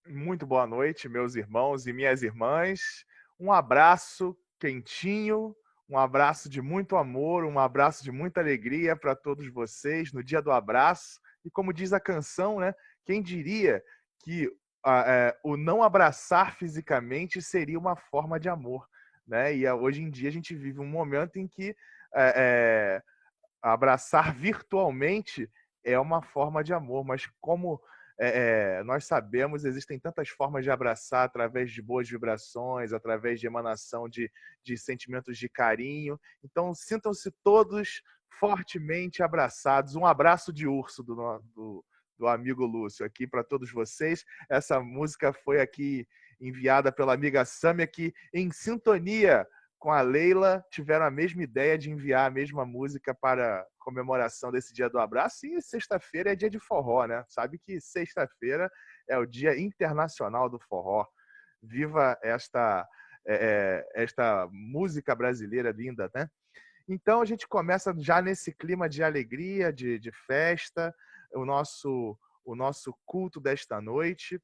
Muito boa noite, meus irmãos e minhas irmãs. Um abraço quentinho, um abraço de muito amor, um abraço de muita alegria para todos vocês no Dia do Abraço. E como diz a canção, né? Quem diria que o não abraçar fisicamente seria uma forma de amor, né? E hoje em dia a gente vive um momento em que abraçar virtualmente é uma forma de amor, mas como nós sabemos, existem tantas formas de abraçar através de boas vibrações, através de emanação de sentimentos de carinho. Então, sintam-se todos fortemente abraçados. Um abraço de urso do amigo Lúcio aqui para todos vocês. Essa música foi aqui enviada pela amiga Sâmia, que em sintonia com a Leila, tiveram a mesma ideia de enviar a mesma música para comemoração desse Dia do Abraço. E sexta-feira é dia de forró, né? Sabe que sexta-feira é o Dia Internacional do Forró. Viva esta música brasileira linda, né? Então a gente começa já nesse clima de alegria, de festa, o nosso culto desta noite.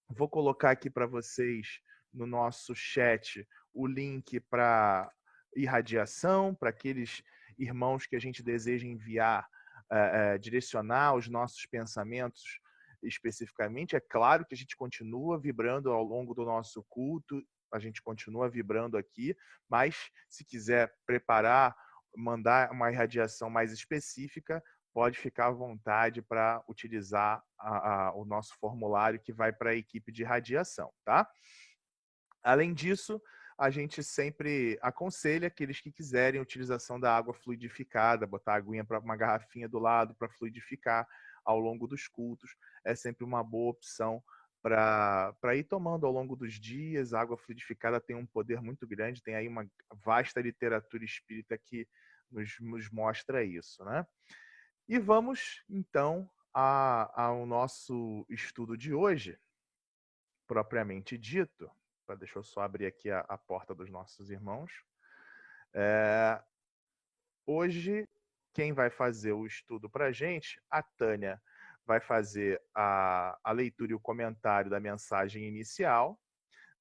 Vou colocar aqui para vocês no nosso chat o link para irradiação, para aqueles irmãos que a gente deseja enviar, direcionar os nossos pensamentos especificamente. É claro que a gente continua vibrando ao longo do nosso culto, a gente continua vibrando aqui, mas se quiser preparar, mandar uma irradiação mais específica, pode ficar à vontade para utilizar o nosso formulário que vai para a equipe de radiação, tá? Além disso, a gente sempre aconselha aqueles que quiserem a utilização da água fluidificada, botar a aguinha para uma garrafinha do lado para fluidificar ao longo dos cultos. É sempre uma boa opção para ir tomando ao longo dos dias. A água fluidificada tem um poder muito grande, tem aí uma vasta literatura espírita que nos mostra isso, né? E vamos, então, ao nosso estudo de hoje, propriamente dito. Deixa eu só abrir aqui a porta dos nossos irmãos. Hoje, quem vai fazer o estudo para a gente, a Tânia vai fazer a leitura e o comentário da mensagem inicial.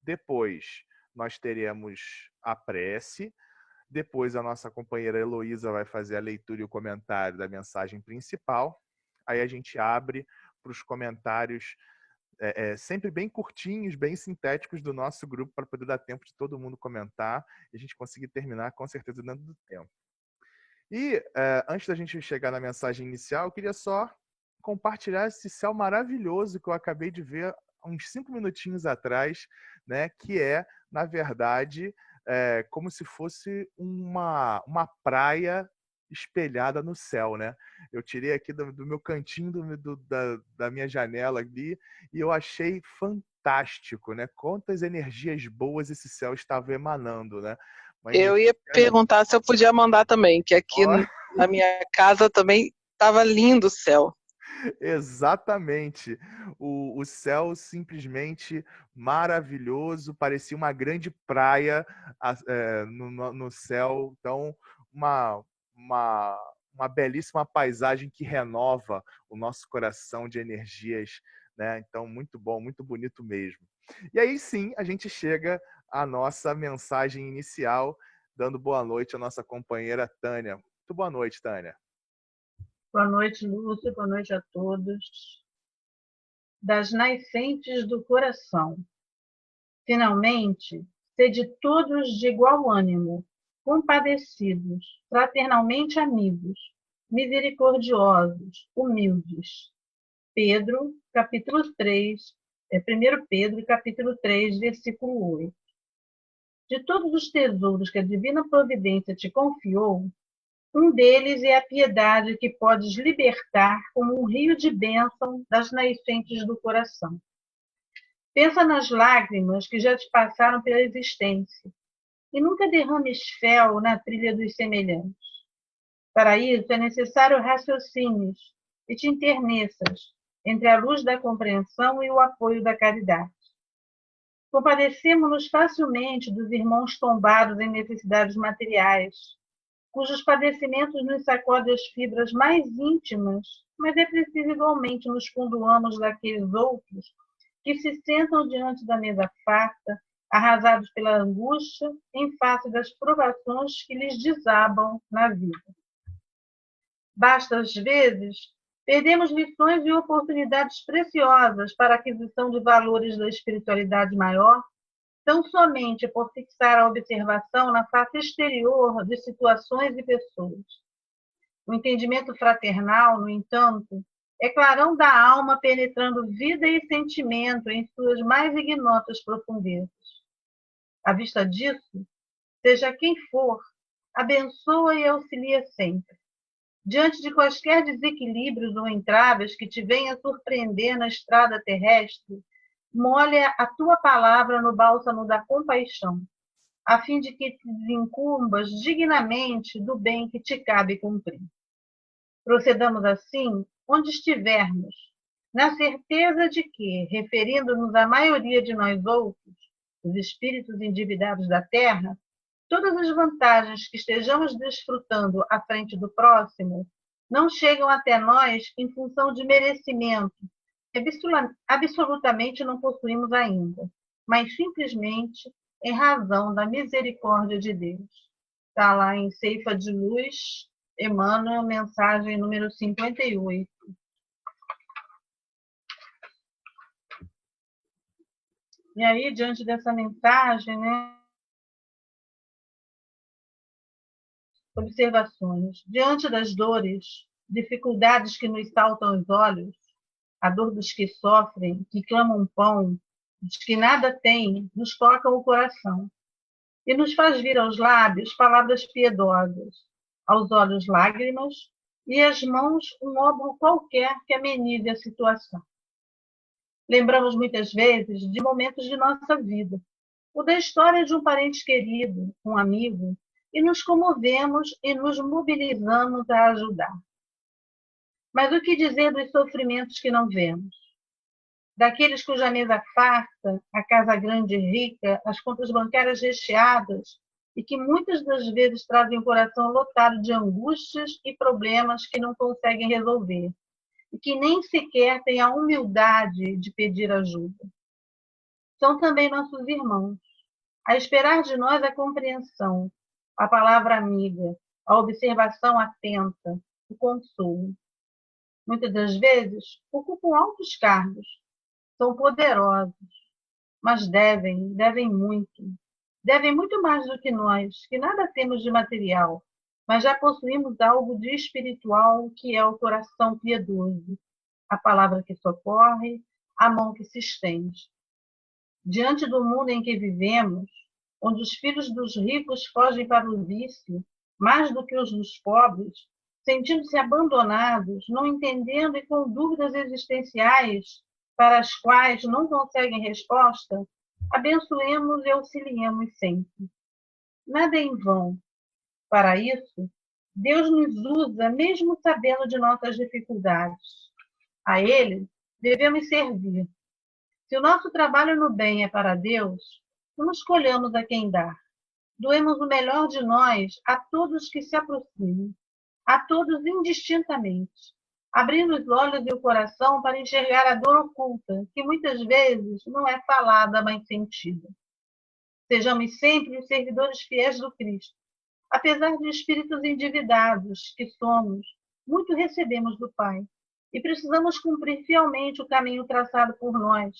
Depois, nós teremos a prece. Depois, a nossa companheira Heloísa vai fazer a leitura e o comentário da mensagem principal. Aí a gente abre para os comentários sempre bem curtinhos, bem sintéticos do nosso grupo, para poder dar tempo de todo mundo comentar e a gente conseguir terminar, com certeza, dentro do tempo. E, antes da gente chegar na mensagem inicial, eu queria só compartilhar esse céu maravilhoso que eu acabei de ver uns 5 minutinhos atrás, né, que é, na verdade, como se fosse uma praia espelhada no céu, né? Eu tirei aqui do meu cantinho da minha janela ali e eu achei fantástico, né? Quantas energias boas esse céu estava emanando, né? Uma Eu energia... ia perguntar se eu podia mandar também, que aqui na minha casa também estava lindo o céu. Exatamente. O céu simplesmente maravilhoso, parecia uma grande praia no céu. Então, uma, uma, uma belíssima paisagem que renova o nosso coração de energias, né? Então, muito bom, muito bonito mesmo. E aí sim, a gente chega à nossa mensagem inicial, dando boa noite à nossa companheira Tânia. Muito boa noite, Tânia. Boa noite, Lúcia. Boa noite a todos. Das nascentes do coração. Finalmente, sede todos de igual ânimo, compadecidos, fraternalmente amigos, misericordiosos, humildes. Pedro, capítulo 3, 1 Pedro, capítulo 3, versículo 8. De todos os tesouros que a divina providência te confiou, um deles é a piedade que podes libertar como um rio de bênção das nascentes do coração. Pensa nas lágrimas que já te passaram pela existência e nunca derrames fel na trilha dos semelhantes. Para isso é necessário raciocínios e te interneças entre a luz da compreensão e o apoio da caridade. Compadecemos-nos facilmente dos irmãos tombados em necessidades materiais, cujos padecimentos nos sacodem as fibras mais íntimas, mas é preciso igualmente nos condoamos daqueles outros que se sentam diante da mesa farta, arrasados pela angústia, em face das provações que lhes desabam na vida. Basta, às vezes, perdemos lições e oportunidades preciosas para a aquisição de valores da espiritualidade maior, tão somente por fixar a observação na face exterior de situações e pessoas. O entendimento fraternal, no entanto, é clarão da alma penetrando vida e sentimento em suas mais ignotas profundezas. À vista disso, seja quem for, abençoa e auxilia sempre. Diante de quaisquer desequilíbrios ou entraves que te venha surpreender na estrada terrestre, molha a tua palavra no bálsamo da compaixão, a fim de que te desincumbas dignamente do bem que te cabe cumprir. Procedamos assim, onde estivermos, na certeza de que, referindo-nos à maioria de nós outros, os espíritos endividados da terra, todas as vantagens que estejamos desfrutando à frente do próximo não chegam até nós em função de merecimento, que absolutamente não possuímos ainda, mas simplesmente em razão da misericórdia de Deus. Está lá em Ceifa de Luz, Emmanuel, mensagem número 58. E aí, diante dessa mensagem, né? Observações. Diante das dores, dificuldades que nos saltam aos olhos, a dor dos que sofrem, que clamam pão, dos que nada têm, nos toca o coração e nos faz vir aos lábios palavras piedosas, aos olhos lágrimas e às mãos um óbolo qualquer que amenize a situação. Lembramos muitas vezes de momentos de nossa vida, ou da história de um parente querido, um amigo, e nos comovemos e nos mobilizamos a ajudar. Mas o que dizer dos sofrimentos que não vemos? Daqueles cuja mesa farta, a casa grande e rica, as contas bancárias recheadas, e que muitas das vezes trazem o coração lotado de angústias e problemas que não conseguem resolver, e que nem sequer têm a humildade de pedir ajuda. São também nossos irmãos, a esperar de nós a compreensão, a palavra amiga, a observação atenta, o consolo. Muitas das vezes ocupam altos cargos, são poderosos, mas devem muito mais do que nós, que nada temos de material, mas já possuímos algo de espiritual, que é o coração piedoso, a palavra que socorre, a mão que se estende. Diante do mundo em que vivemos, onde os filhos dos ricos fogem para o vício, mais do que os dos pobres, sentindo-se abandonados, não entendendo e com dúvidas existenciais para as quais não conseguem resposta, abençoemos e auxiliemos sempre. Nada é em vão. Para isso, Deus nos usa mesmo sabendo de nossas dificuldades. A Ele devemos servir. Se o nosso trabalho no bem é para Deus, não escolhamos a quem dar. Doemos o melhor de nós a todos que se aproximem, a todos indistintamente, abrindo os olhos e o coração para enxergar a dor oculta, que muitas vezes não é falada, mas sentida. Sejamos sempre os servidores fiéis do Cristo. Apesar de espíritos endividados que somos, muito recebemos do Pai e precisamos cumprir fielmente o caminho traçado por nós,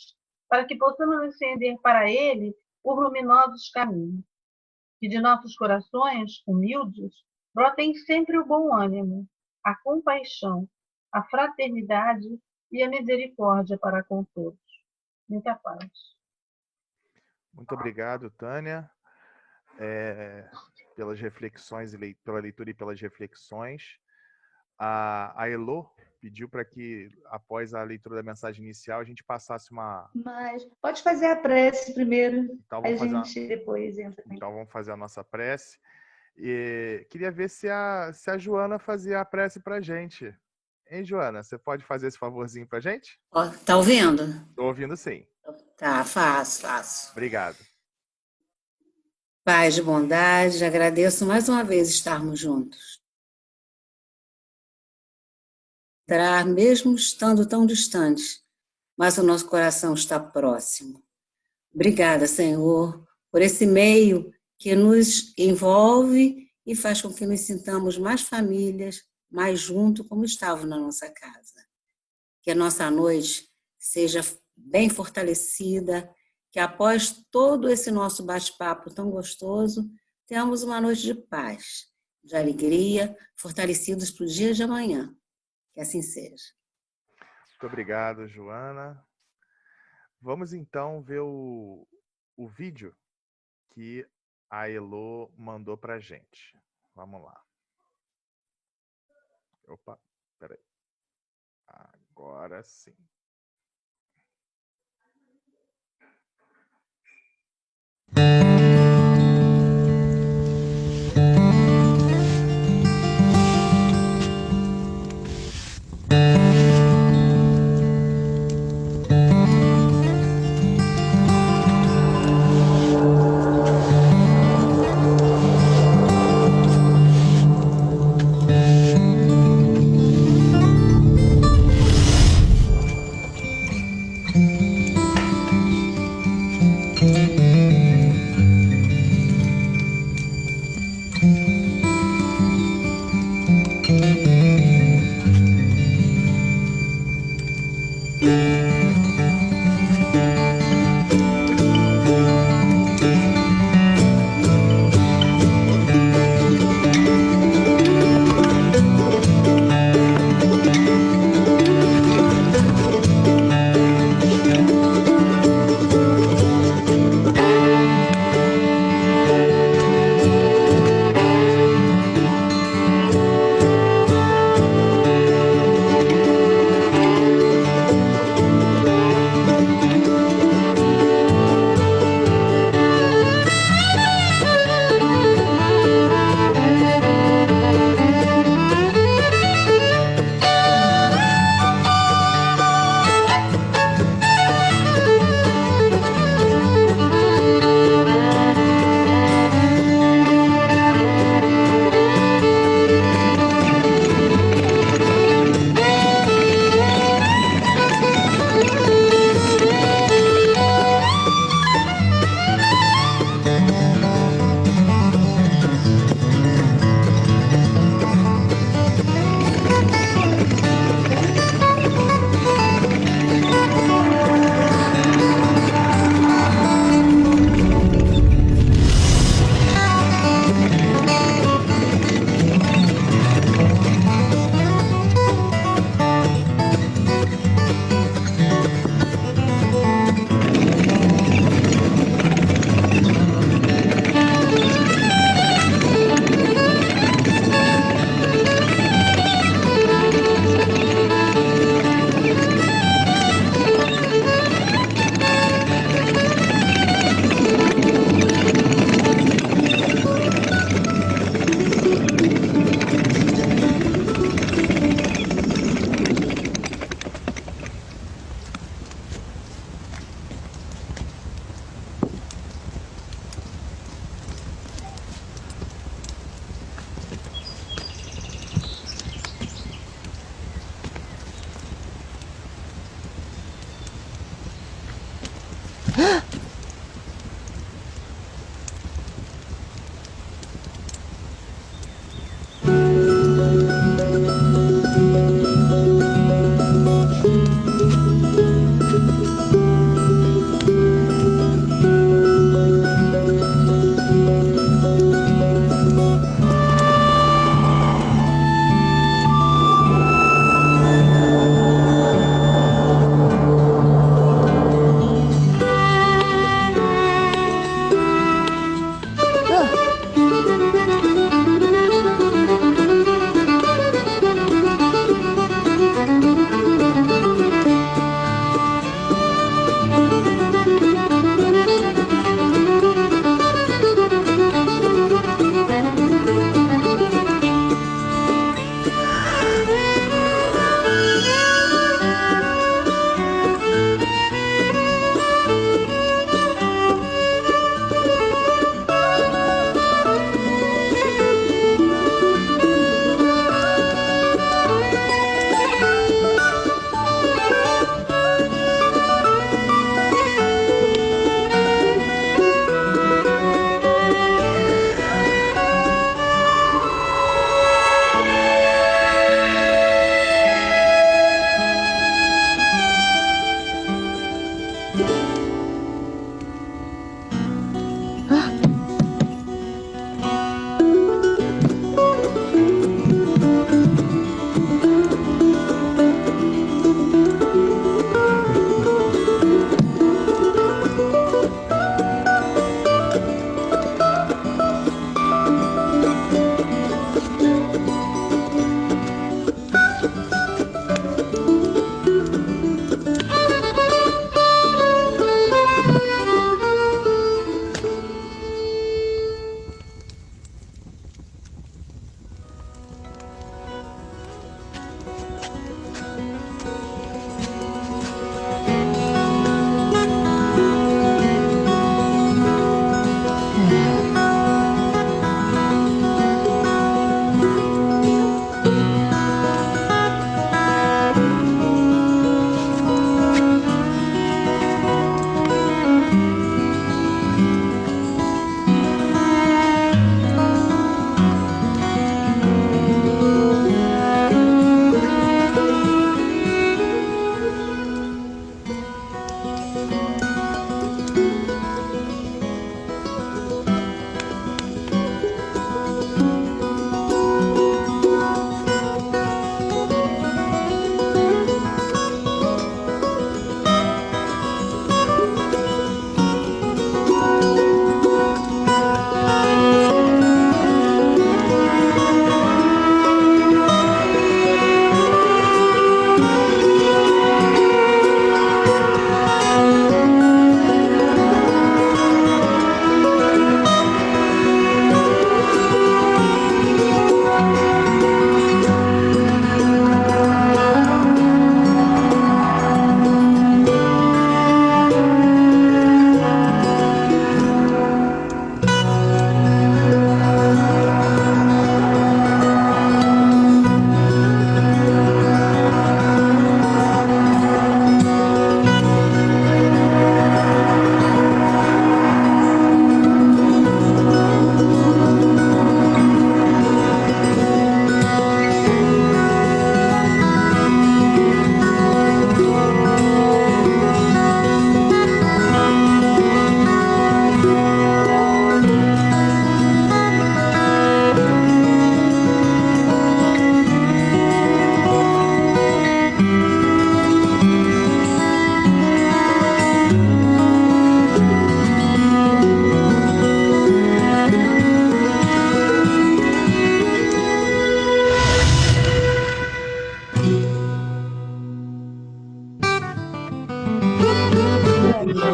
para que possamos ascender para Ele por luminosos caminhos. Que de nossos corações, humildes, brotem sempre o bom ânimo, a compaixão, a fraternidade e a misericórdia para com todos. Muita paz. Muito obrigado, Tânia, pelas reflexões, pela leitura e pelas reflexões. A Elô pediu para que, após a leitura da mensagem inicial, a gente passasse uma... Mas pode fazer a prece primeiro, então, a gente depois entra. Então vamos fazer a nossa prece. E queria ver se a Joana fazia a prece para a gente. Hein, Joana? Você pode fazer esse favorzinho para a gente? Tá ouvindo? Estou ouvindo, sim. Tá, faço. Obrigado. Pai de bondade, agradeço mais uma vez estarmos juntos. Mesmo estando tão distantes, mas o nosso coração está próximo. Obrigada, Senhor, por esse meio que nos envolve e faz com que nos sintamos mais famílias, mais juntos, como estavam na nossa casa. Que a nossa noite seja bem fortalecida, que após todo esse nosso bate-papo tão gostoso, tenhamos uma noite de paz, de alegria, fortalecidos para o dia de amanhã. Que assim seja. Muito obrigado, Joana. Vamos então ver o vídeo que a Elô mandou pra gente. Vamos lá. Opa, peraí. Agora sim.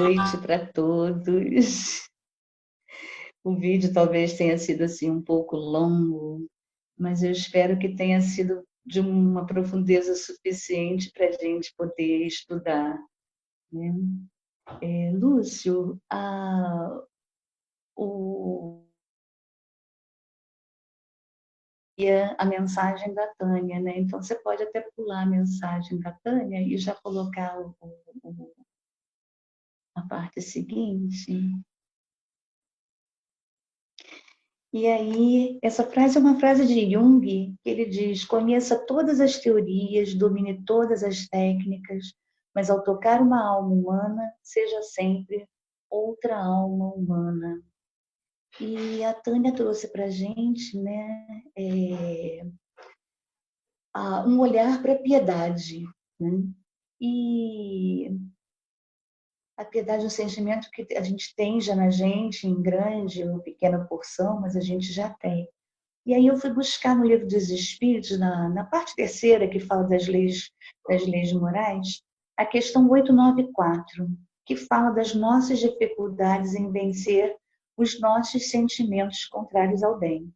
noite para todos. O vídeo talvez tenha sido assim um pouco longo, mas eu espero que tenha sido de uma profundeza suficiente para a gente poder estudar, né? Lúcio, a mensagem da Tânia, né? Então você pode até pular a mensagem da Tânia e já colocar a parte seguinte. E aí, essa frase é uma frase de Jung, que ele diz: conheça todas as teorias, domine todas as técnicas, mas ao tocar uma alma humana, seja sempre outra alma humana. E a Tânia trouxe para a gente, né, um olhar para a piedade, né? E a piedade é um sentimento que a gente tem já na gente, em grande ou pequena porção, mas a gente já tem. E aí eu fui buscar no Livro dos Espíritos, na parte terceira, que fala das leis morais, a questão 894, que fala das nossas dificuldades em vencer os nossos sentimentos contrários ao bem.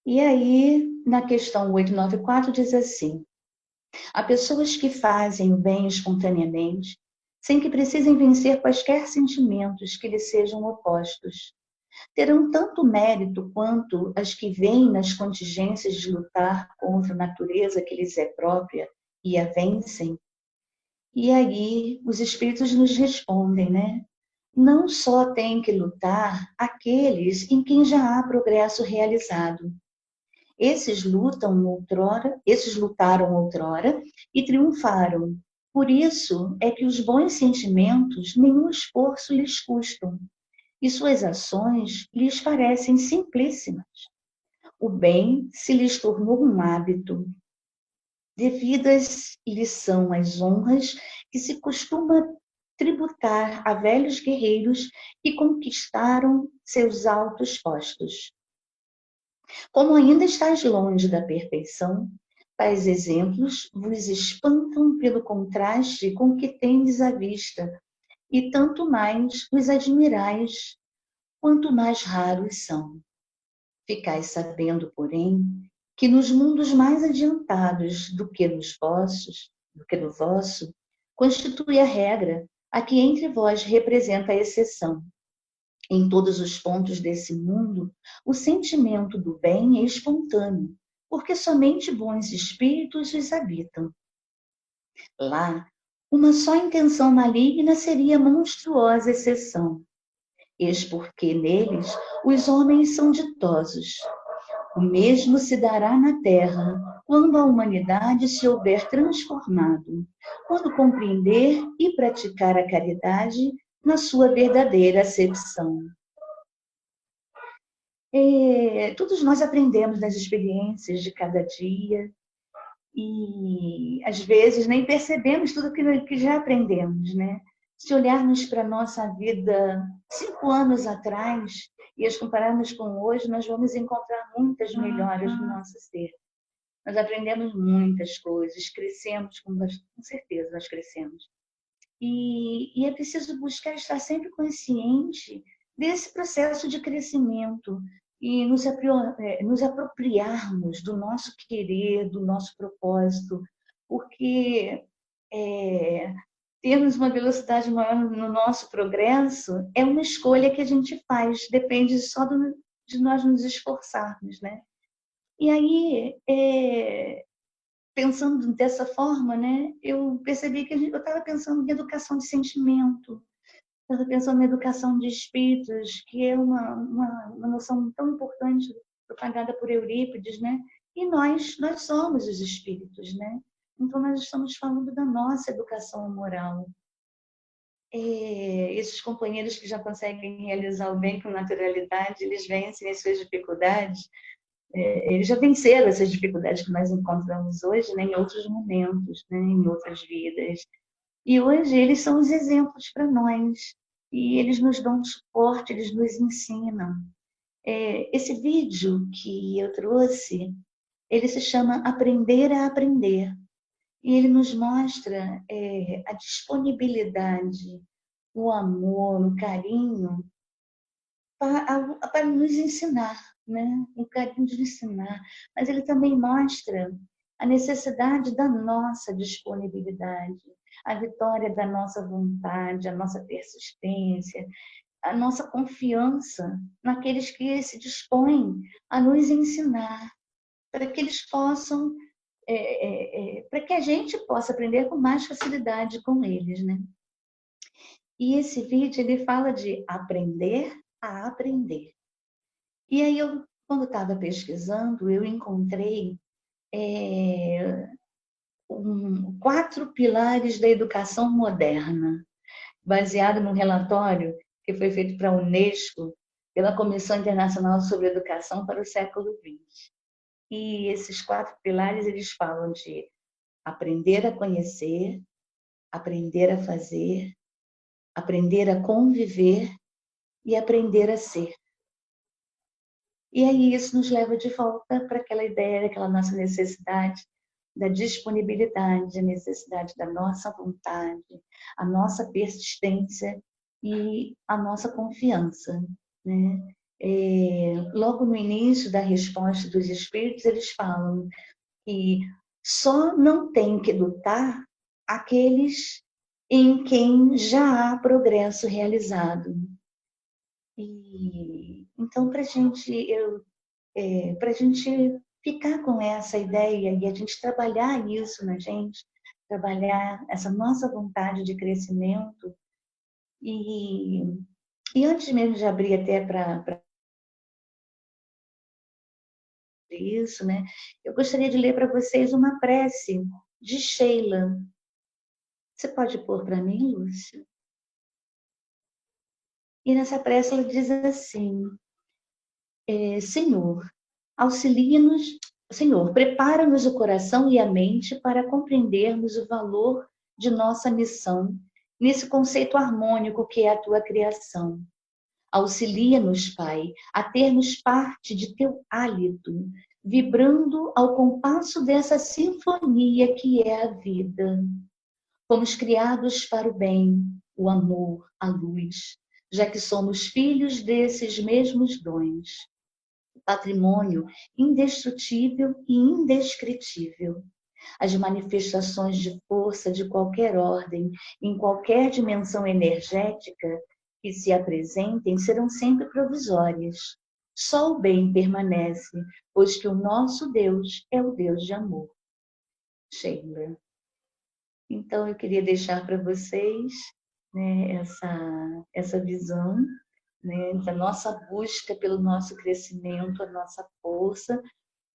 E aí, na questão 894, diz assim: há pessoas que fazem o bem espontaneamente, sem que precisem vencer quaisquer sentimentos que lhes sejam opostos. Terão tanto mérito quanto as que veem nas contingências de lutar contra a natureza que lhes é própria e a vencem. E aí os espíritos nos respondem, né? Não só têm que lutar aqueles em quem já há progresso realizado. Esses lutaram outrora e triunfaram. Por isso é que os bons sentimentos nenhum esforço lhes custam, e suas ações lhes parecem simplíssimas. O bem se lhes tornou um hábito. Devidas lhes são as honras que se costuma tributar a velhos guerreiros que conquistaram seus altos postos. Como ainda estás longe da perfeição, tais exemplos vos espantam pelo contraste com que tendes à vista, e tanto mais os admirais, quanto mais raros são. Ficais sabendo, porém, que nos mundos mais adiantados do que no vosso, constitui a regra, a que entre vós representa a exceção. Em todos os pontos desse mundo, o sentimento do bem é espontâneo, porque somente bons espíritos os habitam. Lá, uma só intenção maligna seria monstruosa exceção. Eis porque neles os homens são ditosos. O mesmo se dará na terra, quando a humanidade se houver transformado, quando compreender e praticar a caridade na sua verdadeira acepção. Todos nós aprendemos nas experiências de cada dia e, às vezes, nem percebemos tudo que já aprendemos, né? Se olharmos para a nossa vida 5 anos atrás e as compararmos com hoje, nós vamos encontrar muitas melhoras no nosso ser. Nós aprendemos muitas coisas, crescemos, com certeza nós crescemos. E é preciso buscar estar sempre consciente desse processo de crescimento e nos apropriarmos do nosso querer, do nosso propósito, porque termos uma velocidade maior no nosso progresso é uma escolha que a gente faz, depende só de nós nos esforçarmos, né? E aí, pensando dessa forma, né, eu percebi que eu estava pensando em educação de sentimento, estava pensando em educação de espíritos, que é uma noção tão importante propagada por Eurípides, né? E nós somos os espíritos, né? Então, nós estamos falando da nossa educação moral. Esses companheiros que já conseguem realizar o bem com naturalidade, eles vencem as suas dificuldades, eles já venceram essas dificuldades que nós encontramos hoje, né, em outros momentos, né, em outras vidas. E hoje eles são os exemplos para nós. E eles nos dão suporte, eles nos ensinam. Esse vídeo que eu trouxe, ele se chama Aprender a Aprender. E ele nos mostra a disponibilidade, o amor, o carinho para nos ensinar, né? O carinho de ensinar. Mas ele também mostra a necessidade da nossa disponibilidade, a vitória da nossa vontade, a nossa persistência, a nossa confiança naqueles que se dispõem a nos ensinar, para que eles possam, para que a gente possa aprender com mais facilidade com eles, né? E esse vídeo, ele fala de aprender a aprender. E aí, quando estava pesquisando, eu encontrei 4 pilares da educação moderna, baseado num relatório que foi feito para a Unesco, pela Comissão Internacional sobre Educação para o século XX. E esses 4 pilares, eles falam de aprender a conhecer, aprender a fazer, aprender a conviver e aprender a ser. E aí isso nos leva de volta para aquela ideia, daquela nossa necessidade da disponibilidade, a necessidade da nossa vontade, a nossa persistência e a nossa confiança, né? Logo no início da resposta dos espíritos, eles falam que só não tem que lutar aqueles em quem já há progresso realizado. E então, para a gente ficar com essa ideia e a gente trabalhar isso na gente, trabalhar essa nossa vontade de crescimento, e antes mesmo de abrir até para isso, né, eu gostaria de ler para vocês uma prece de Sheila. Você pode pôr para mim, Lúcio? E nessa prece ela diz assim: Senhor, auxilia-nos, Senhor, prepara-nos o coração e a mente para compreendermos o valor de nossa missão nesse conceito harmônico que é a tua criação. Auxilia-nos, Pai, a termos parte de teu hálito, vibrando ao compasso dessa sinfonia que é a vida. Fomos criados para o bem, o amor, a luz, já que somos filhos desses mesmos dons. Patrimônio indestrutível e indescritível. As manifestações de força de qualquer ordem, em qualquer dimensão energética que se apresentem, serão sempre provisórias. Só o bem permanece, pois que o nosso Deus é o Deus de amor. Sheila. Então, eu queria deixar para vocês, né, essa visão, né, da nossa busca pelo nosso crescimento, a nossa força.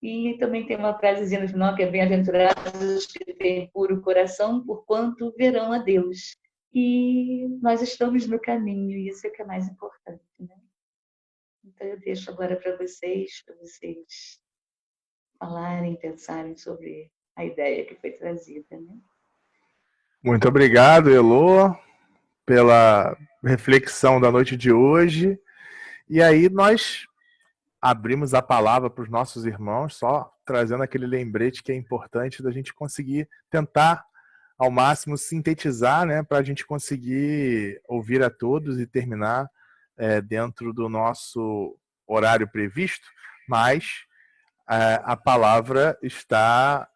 E também tem uma frasezinha no final que é: bem-aventurados os que têm puro coração, porquanto verão a Deus. E nós estamos no caminho, e isso é o que é mais importante, né? Então eu deixo agora para vocês falarem, pensarem sobre a ideia que foi trazida, né? Muito obrigado, Elô, pela reflexão da noite de hoje. E aí nós abrimos a palavra para os nossos irmãos, só trazendo aquele lembrete que é importante da gente conseguir tentar ao máximo sintetizar, né, para a gente conseguir ouvir a todos e terminar dentro do nosso horário previsto, mas a palavra está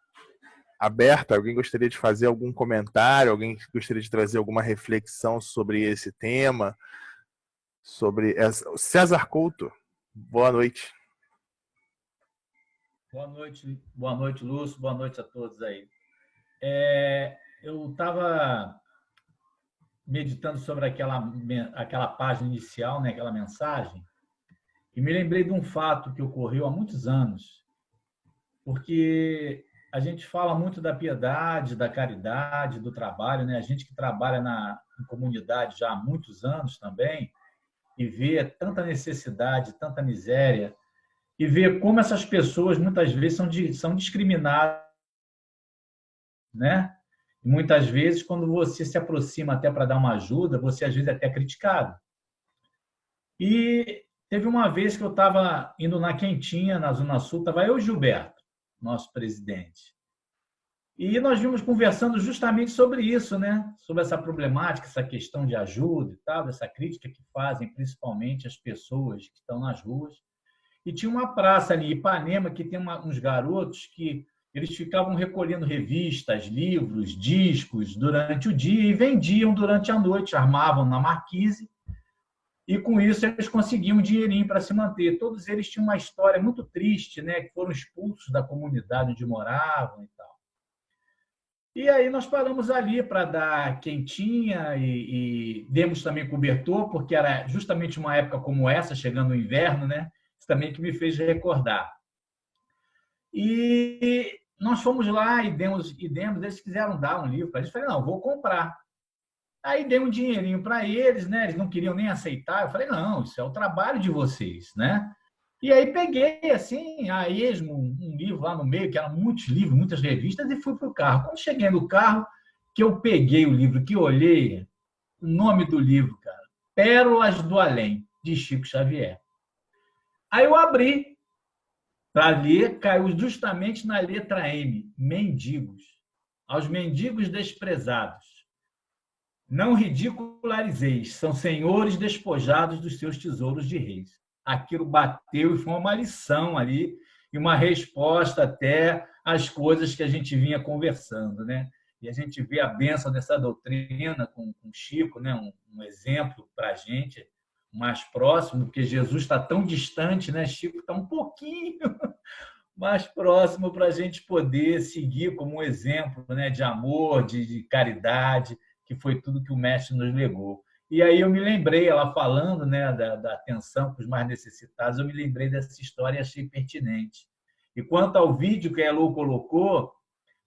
aberta. Alguém gostaria de fazer algum comentário? Alguém gostaria de trazer alguma reflexão sobre esse tema? César Couto, boa noite. Boa noite, Lúcio, boa noite a todos aí. Eu estava meditando sobre aquela página inicial, né, aquela mensagem, e me lembrei de um fato que ocorreu há muitos anos, porque a gente fala muito da piedade, da caridade, do trabalho, né? A gente que trabalha em comunidade já há muitos anos também, e vê tanta necessidade, tanta miséria, e vê como essas pessoas muitas vezes são discriminadas, né? E muitas vezes, quando você se aproxima até para dar uma ajuda, você às vezes é até criticado. E teve uma vez que eu estava indo na Quentinha, na Zona Sul, estava eu e o Gilberto, nosso presidente. E nós vimos conversando justamente sobre isso, né? Sobre essa problemática, essa questão de ajuda e tal, dessa crítica que fazem principalmente as pessoas que estão nas ruas. E tinha uma praça ali, Ipanema, que tem uns garotos que eles ficavam recolhendo revistas, livros, discos durante o dia e vendiam durante a noite, armavam na marquise, e com isso eles conseguiam um dinheirinho para se manter. Todos eles tinham uma história muito triste, né? Que foram expulsos da comunidade onde moravam e tal. E aí nós paramos ali para dar quentinha e demos também cobertor, porque era justamente uma época como essa, chegando o inverno, né? Isso também que me fez recordar. E nós fomos lá e demos, eles quiseram dar um livro para eles. Eu falei, não, vou comprar. Aí dei um dinheirinho para eles, né? Eles não queriam nem aceitar. Eu falei, não, isso é o trabalho de vocês, né? E aí peguei, assim, a esmo, um livro lá no meio, que eram muitos livros, muitas revistas, e fui para o carro. Quando cheguei no carro, que eu peguei o livro, que olhei, o nome do livro, cara, Pérolas do Além, de Chico Xavier. Aí eu abri para ler, caiu justamente na letra M, mendigos. Aos mendigos desprezados. Não ridicularizeis, são senhores despojados dos seus tesouros de reis. Aquilo bateu e foi uma lição ali, e uma resposta até às coisas que a gente vinha conversando, né? E a gente vê a bênção dessa doutrina com Chico, né? Um exemplo para a gente mais próximo, porque Jesus está tão distante, né? Chico está um pouquinho mais próximo para a gente poder seguir como um exemplo, né? De amor, de caridade, que foi tudo que o mestre nos legou. E aí eu me lembrei, ela falando, né, da atenção para os mais necessitados, eu me lembrei dessa história e achei pertinente. E quanto ao vídeo que a Elo colocou,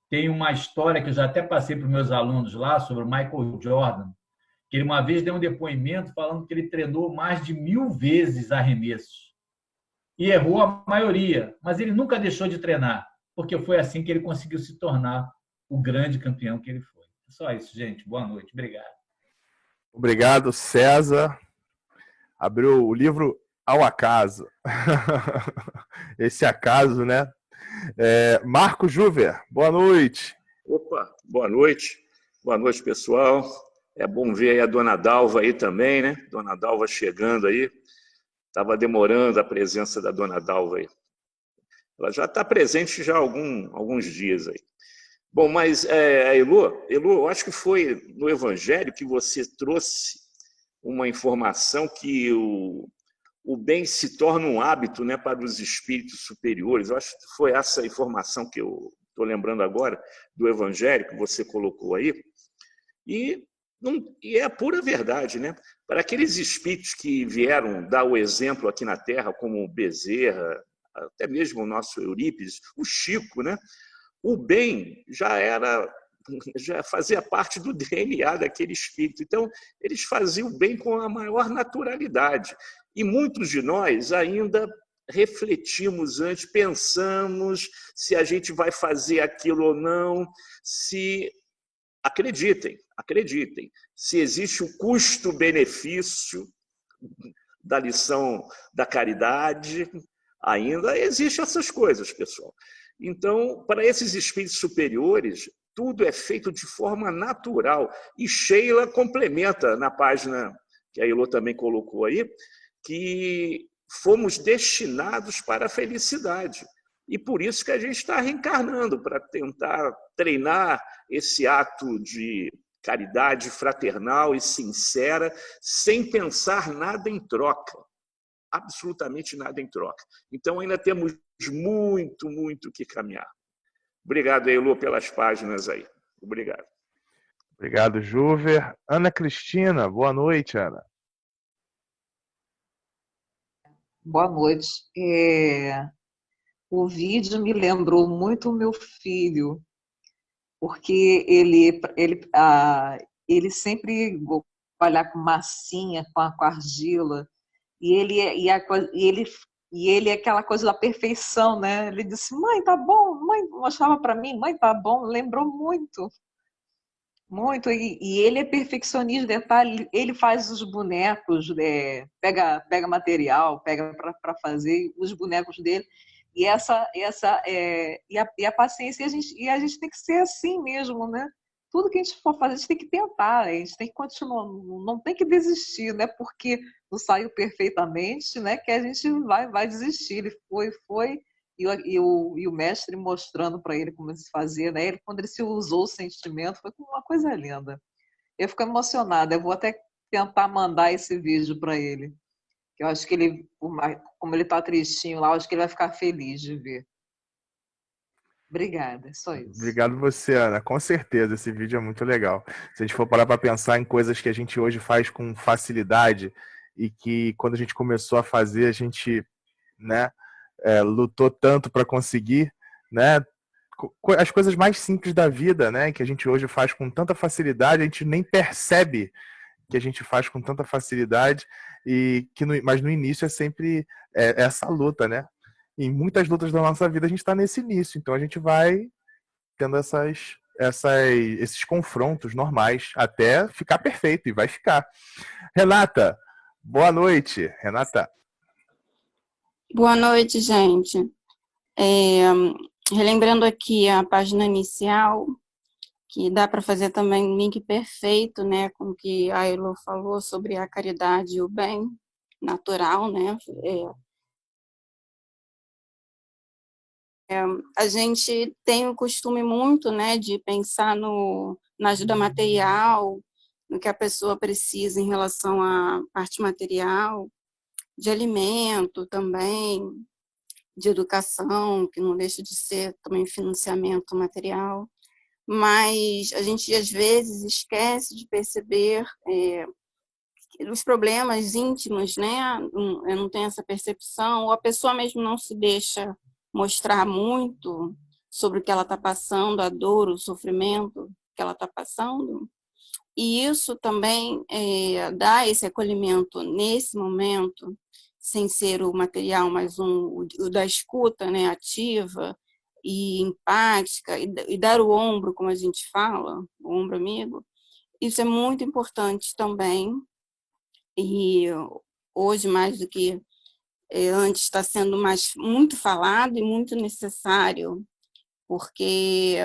tem uma história que eu já até passei para os meus alunos lá, sobre o Michael Jordan, que ele uma vez deu um depoimento falando que ele treinou mais de 1000 vezes arremessos. E errou a maioria, mas ele nunca deixou de treinar, porque foi assim que ele conseguiu se tornar o grande campeão que ele foi. Só isso, gente. Boa noite. Obrigado. Obrigado, César. Abriu o livro Ao Acaso. Esse acaso, né? Marco Juver, boa noite. Opa, boa noite. Boa noite, pessoal. É bom ver aí a dona Dalva aí também, né? Dona Dalva chegando aí. Estava demorando a presença da dona Dalva aí. Ela já está presente já há alguns dias aí. Bom, mas, Elo, eu acho que foi no Evangelho que você trouxe uma informação que o bem se torna um hábito, né, para os espíritos superiores. Eu acho que foi essa informação que eu estou lembrando agora, do Evangelho que você colocou aí. E é a pura verdade, né? Para aqueles espíritos que vieram dar o exemplo aqui na Terra, como o Bezerra, até mesmo o nosso Eurípides, o Chico, né? O bem já fazia parte do DNA daquele espírito. Então, eles faziam o bem com a maior naturalidade. E muitos de nós ainda refletimos antes, pensamos se a gente vai fazer aquilo ou não, se... Acreditem, se existe o custo-benefício da lição da caridade, ainda existem essas coisas, pessoal. Então, para esses espíritos superiores, tudo é feito de forma natural. E Sheila complementa na página que a Elo também colocou aí, que fomos destinados para a felicidade. E por isso que a gente está reencarnando, para tentar treinar esse ato de caridade fraternal e sincera, sem pensar nada em troca. Absolutamente nada em troca. Então, ainda temos muito que caminhar. Obrigado, Elo, pelas páginas aí. Obrigado. Obrigado, Juver. Ana Cristina, boa noite, Ana. Boa noite. O vídeo me lembrou muito o meu filho, porque ele sempre trabalhar com massinha, com argila, e ele é aquela coisa da perfeição, né? Ele disse, mãe, tá bom, mãe, mostrava para mim, mãe, tá bom, lembrou muito, e ele é perfeccionista, detalhe, ele faz os bonecos, pega material, pega para fazer os bonecos dele, E a paciência, e a gente tem que ser assim mesmo, né? Tudo que a gente for fazer, a gente tem que tentar, a gente tem que continuar, não tem que desistir, né? Porque não saiu perfeitamente, né? Que a gente vai desistir. Ele foi, e o mestre mostrando para ele como se fazia, né? Quando ele se usou o sentimento, foi uma coisa linda. Eu fico emocionada, eu vou até tentar mandar esse vídeo para ele. Eu acho que ele, como ele está tristinho lá, eu acho que ele vai ficar feliz de ver. Obrigada, só isso. Obrigado você, Ana. Com certeza, esse vídeo é muito legal. Se a gente for parar para pensar em coisas que a gente hoje faz com facilidade e que quando a gente começou a fazer, a gente, né, lutou tanto para conseguir, né, as coisas mais simples da vida, né, que a gente hoje faz com tanta facilidade, a gente nem percebe que a gente faz com tanta facilidade mas no início é sempre essa luta, né? Em muitas lutas da nossa vida a gente está nesse início, então a gente vai tendo esses confrontos normais até ficar perfeito, e vai ficar. Renata, boa noite. Renata. Boa noite, gente. Relembrando aqui a página inicial, que dá para fazer também um link perfeito, né, com o que a Elo falou sobre a caridade e o bem natural, né? A gente tem o costume muito, né, de pensar na ajuda material, no que a pessoa precisa em relação à parte material, de alimento também, de educação, que não deixa de ser também financiamento material, mas a gente às vezes esquece de perceber os problemas íntimos, né? Não tem essa percepção, ou a pessoa mesmo não se deixa mostrar muito sobre o que ela está passando, a dor, o sofrimento que ela está passando, e isso também dá esse acolhimento nesse momento, sem ser o material, mas o da escuta, né, ativa e empática, e dar o ombro, como a gente fala, o ombro amigo, isso é muito importante também, e hoje, mais do que antes, está sendo muito falado e muito necessário, porque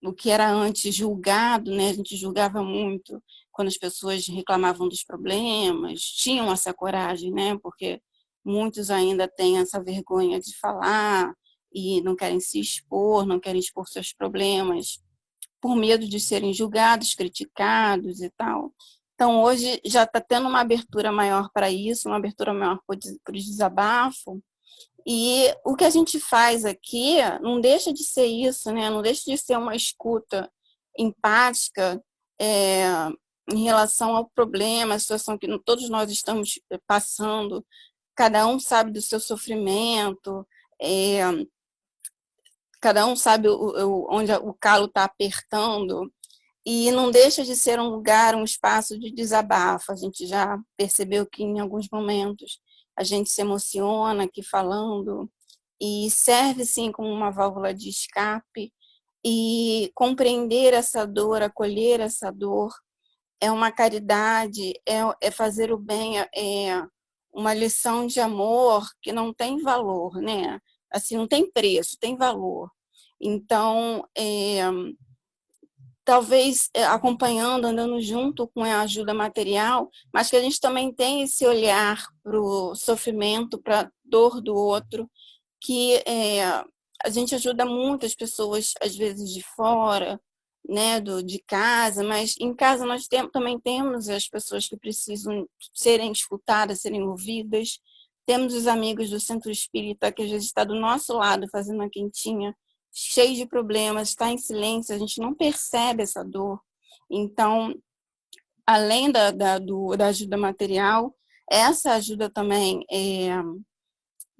o que era antes julgado, né, a gente julgava muito quando as pessoas reclamavam dos problemas, tinham essa coragem, né, porque muitos ainda têm essa vergonha de falar e não querem se expor, não querem expor seus problemas por medo de serem julgados, criticados e tal. Então, hoje já está tendo uma abertura maior para isso, uma abertura maior para o desabafo, e o que a gente faz aqui não deixa de ser isso, né? Não deixa de ser uma escuta empática em relação ao problema, a situação que todos nós estamos passando. Cada um sabe do seu sofrimento, cada um sabe onde o calo está apertando, e não deixa de ser um lugar, um espaço de desabafo. A gente já percebeu que em alguns momentos a gente se emociona aqui falando, e serve sim como uma válvula de escape, e compreender essa dor, acolher essa dor, é uma caridade, é fazer o bem, é uma lição de amor que não tem valor, né? Assim, não tem preço, tem valor. Então, talvez acompanhando, andando junto com a ajuda material, mas que a gente também tem esse olhar para o sofrimento, para a dor do outro, que a gente ajuda muitas pessoas, às vezes de fora, né, de casa, mas em casa nós também temos as pessoas que precisam serem escutadas, serem ouvidas. Temos os amigos do Centro Espírita, que às vezes está do nosso lado, fazendo uma quentinha, cheio de problemas, está em silêncio, a gente não percebe essa dor. Então, além da ajuda material, essa ajuda também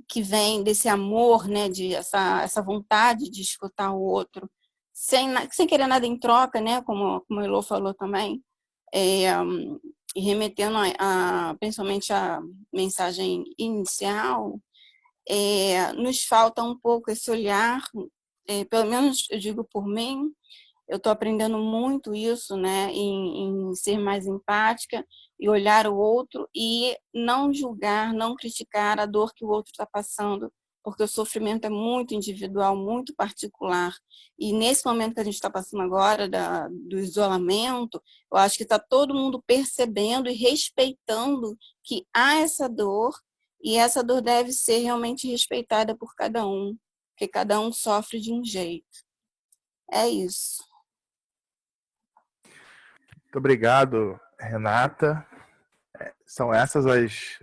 que vem desse amor, né, de essa vontade de escutar o outro, sem querer nada em troca, né, como o Elô falou também, e remetendo principalmente à mensagem inicial, nos falta um pouco esse olhar, pelo menos eu digo por mim, eu estou aprendendo muito isso, né, em ser mais empática e olhar o outro e não julgar, não criticar a dor que o outro está passando, porque o sofrimento é muito individual, muito particular. E nesse momento que a gente está passando agora, do isolamento, eu acho que está todo mundo percebendo e respeitando que há essa dor, e essa dor deve ser realmente respeitada por cada um, porque cada um sofre de um jeito. É isso. Muito obrigado, Renata. São essas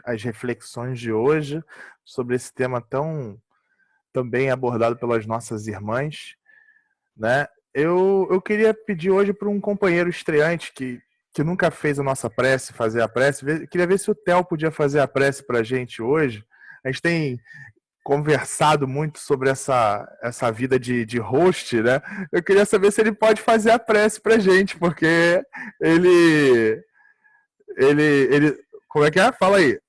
as reflexões de hoje sobre esse tema também abordado pelas nossas irmãs, né? Eu queria pedir hoje para um companheiro estreante que nunca fez a nossa prece, fazer a prece. Queria ver se o Theo podia fazer a prece para a gente hoje. A gente tem conversado muito sobre essa vida de host, né? Eu queria saber se ele pode fazer a prece para a gente, porque ele... Como é que é? Fala aí.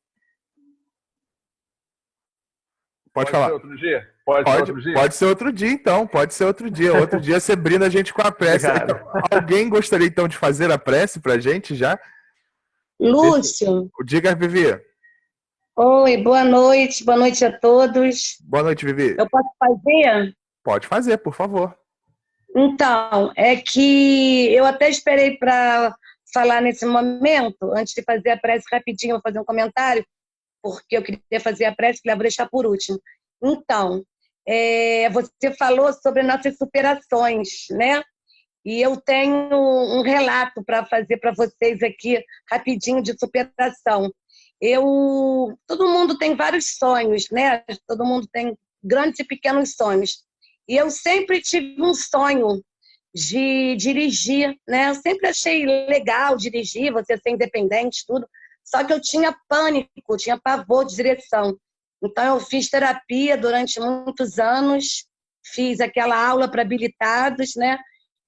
Pode falar. Ser outro dia? Pode ser outro dia? Pode ser outro dia, então. Pode ser outro dia. Outro dia você brinda a gente com a prece. Então, alguém gostaria, então, de fazer a prece pra gente já? Lúcio. Diga, Vivi. Oi, boa noite a todos. Boa noite, Vivi. Eu posso fazer? Pode fazer, por favor. Então, é que eu até esperei para falar nesse momento, antes de fazer a prece rapidinho, eu vou fazer um comentário, porque eu queria fazer a prece, que eu vou deixar por último. Então, você falou sobre nossas superações, né? E eu tenho um relato para fazer para vocês aqui, rapidinho, de superação. Todo mundo tem vários sonhos, né? Todo mundo tem grandes e pequenos sonhos. E eu sempre tive um sonho de dirigir, né? Eu sempre achei legal dirigir, você ser independente, tudo. Só que eu tinha pânico, tinha pavor de direção. Então, eu fiz terapia durante muitos anos, fiz aquela aula para habilitados, né?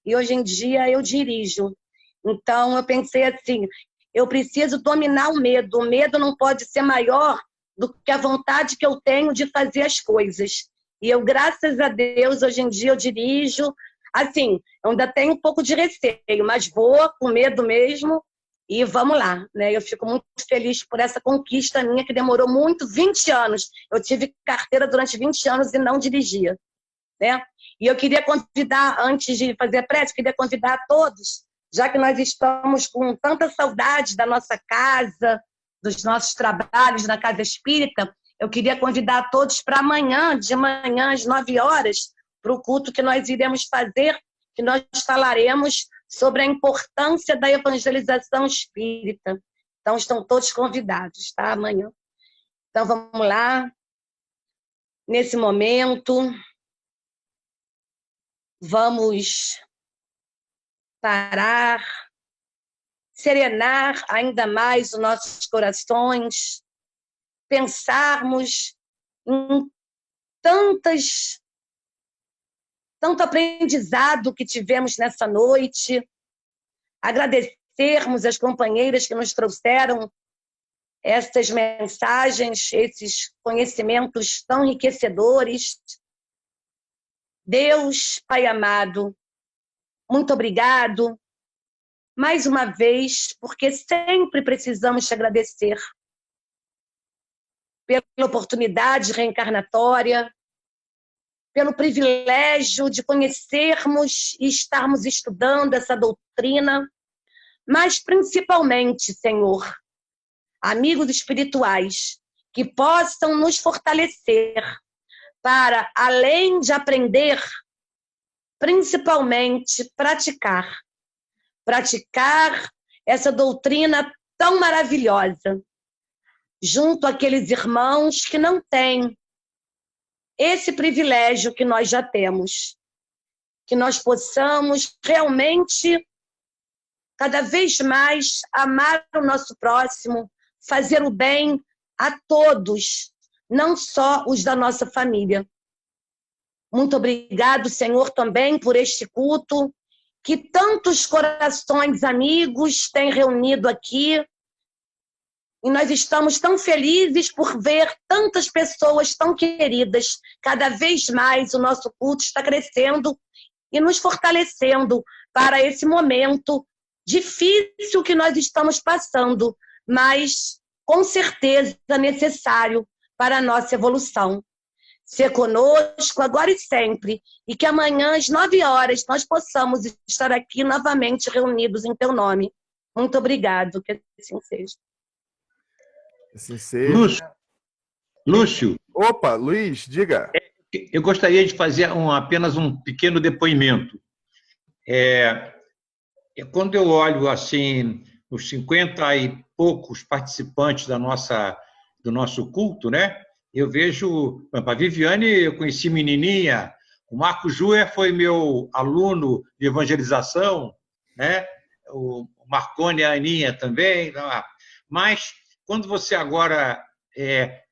E hoje em dia eu dirijo. Então, eu pensei assim, eu preciso dominar o medo. O medo não pode ser maior do que a vontade que eu tenho de fazer as coisas. E eu, graças a Deus, hoje em dia eu dirijo. Assim, eu ainda tenho um pouco de receio, mas vou com medo mesmo. E vamos lá, né? Eu fico muito feliz por essa conquista minha, que demorou muito, 20 anos. Eu tive carteira durante 20 anos e não dirigia, né? E eu queria convidar, antes de fazer a prece, queria convidar a todos, já que nós estamos com tanta saudade da nossa casa, dos nossos trabalhos na Casa Espírita, eu queria convidar a todos para amanhã, de manhã às 9 horas, para o culto que nós iremos fazer, que nós falaremos sobre a importância da evangelização espírita. Então, estão todos convidados, tá? Amanhã. Então, vamos lá. Nesse momento, vamos parar, serenar ainda mais os nossos corações, pensarmos em tanto aprendizado que tivemos nessa noite, agradecermos as companheiras que nos trouxeram essas mensagens, esses conhecimentos tão enriquecedores. Deus, Pai amado, muito obrigado, mais uma vez, porque sempre precisamos te agradecer pela oportunidade reencarnatória, pelo privilégio de conhecermos e estarmos estudando essa doutrina, mas principalmente, Senhor, amigos espirituais, que possam nos fortalecer para, além de aprender, principalmente praticar essa doutrina tão maravilhosa, junto àqueles irmãos que não têm esse privilégio que nós já temos, que nós possamos realmente, cada vez mais, amar o nosso próximo, fazer o bem a todos, não só os da nossa família. Muito obrigado, Senhor, também por este culto, que tantos corações amigos têm reunido aqui, e nós estamos tão felizes por ver tantas pessoas tão queridas. Cada vez mais o nosso culto está crescendo e nos fortalecendo para esse momento difícil que nós estamos passando, mas com certeza necessário para a nossa evolução. ser conosco agora e sempre, e que amanhã, às 9 horas, nós possamos estar aqui novamente reunidos em teu nome. Muito obrigado, que assim seja. Assim seja. Lúcio. Opa, Luiz, diga. Eu gostaria de fazer apenas um pequeno depoimento. Quando eu olho assim os 50 e poucos participantes do nosso culto, né? Eu vejo, a Viviane, eu conheci menininha, o Marco Júer foi meu aluno de evangelização, né? O Marcone e a Aninha também. Mas, quando você agora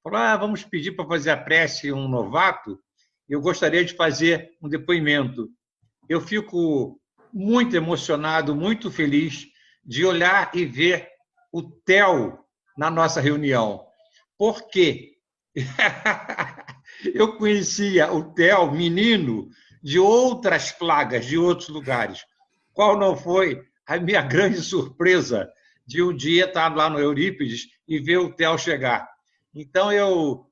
falou, vamos pedir para fazer a prece um novato, eu gostaria de fazer um depoimento. Eu fico muito emocionado, muito feliz de olhar e ver o Theo na nossa reunião. Por quê? Eu conhecia o Theo, menino, de outras plagas, de outros lugares. Qual não foi a minha grande surpresa de um dia estar lá no Eurípides e ver o Theo chegar? Então, eu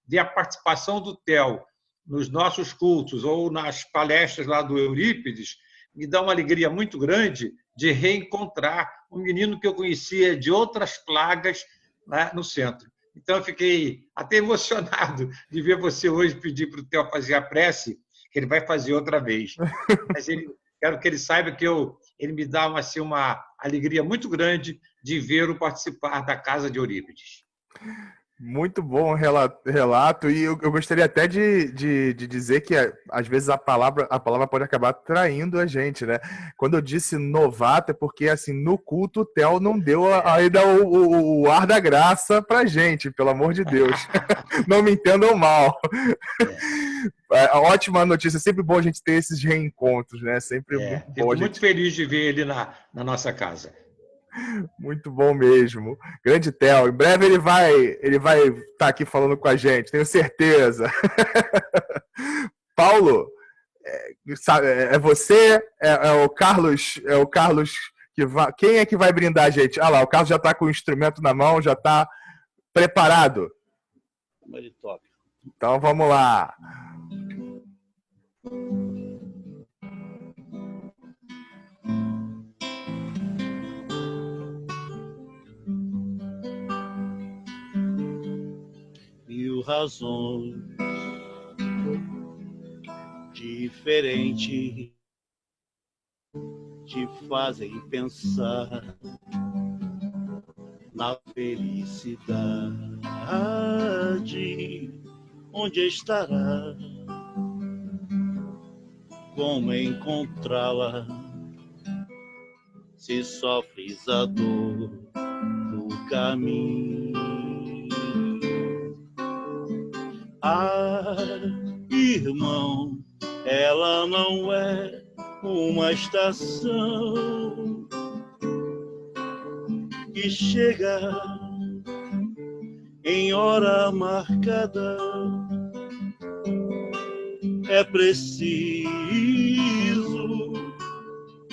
ver a participação do Theo nos nossos cultos ou nas palestras lá do Eurípides me dá uma alegria muito grande de reencontrar um menino que eu conhecia de outras plagas lá no centro. Então, eu fiquei até emocionado de ver você hoje pedir para o Theo fazer a prece, que ele vai fazer outra vez. Mas quero que ele saiba que ele me dá uma alegria muito grande de vê-lo participar da Casa de Eurípides. Muito bom relato, e eu gostaria até de dizer que às vezes a palavra pode acabar traindo a gente, né? Quando eu disse novato é porque assim, no culto o Theo não deu ainda o ar da graça pra gente, pelo amor de Deus. Não me entendam mal. Ótima notícia, é sempre bom a gente ter esses reencontros, né? Sempre muito bom. Fico muito feliz de ver ele na nossa casa. Muito bom mesmo. Grande Theo. Em breve ele vai estar aqui falando com a gente, tenho certeza. Paulo, é você? É o Carlos? É o Carlos que vai. Quem é que vai brindar a gente? Ah lá, o Carlos já está com o instrumento na mão, já está preparado. Então vamos lá. Razões diferentes te fazem pensar na felicidade, onde estará, como encontrá-la, se sofres a dor do caminho. Irmão, ela não é uma estação que chega em hora marcada. É preciso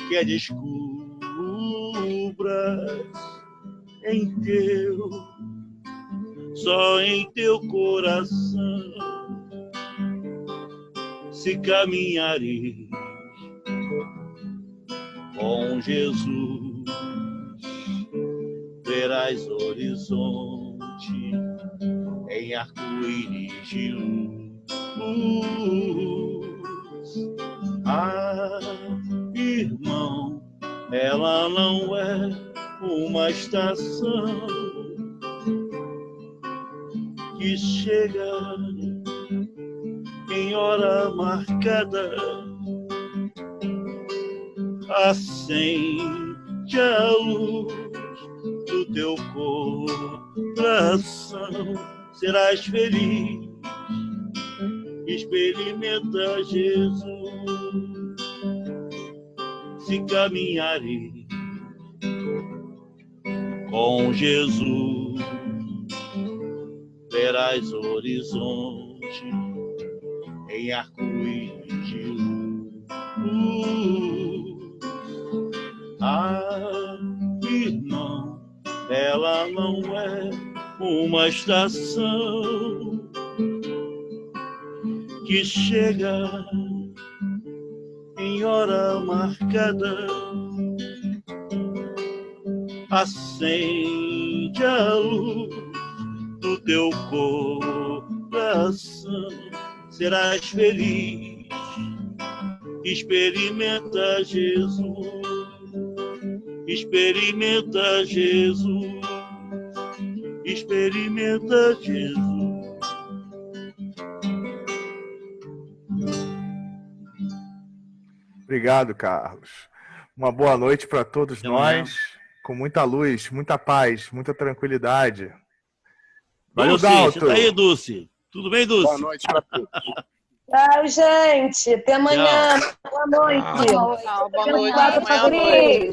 que a descubras só em teu coração. Se caminhares com Jesus, verás horizonte em arco-íris de luz. Irmão, ela não é uma estação que chega em hora marcada. Acende a luz do teu coração, serás feliz, experimenta Jesus. Se caminhares com Jesus, verás horizonte em arco-íris de luz. Irmão, ela não é uma estação que chega em hora marcada, acende a luz do teu coração, serás feliz. Experimenta Jesus, experimenta Jesus, experimenta Jesus. Obrigado, Carlos. Uma boa noite para todos nós, com muita luz, muita paz, muita tranquilidade. Valeu, Dalton. Você tá aí, Dulce? Tudo bem, Dulce? Boa noite para todos. Tchau, gente. Até amanhã. Boa noite. Boa noite. Até amanhã.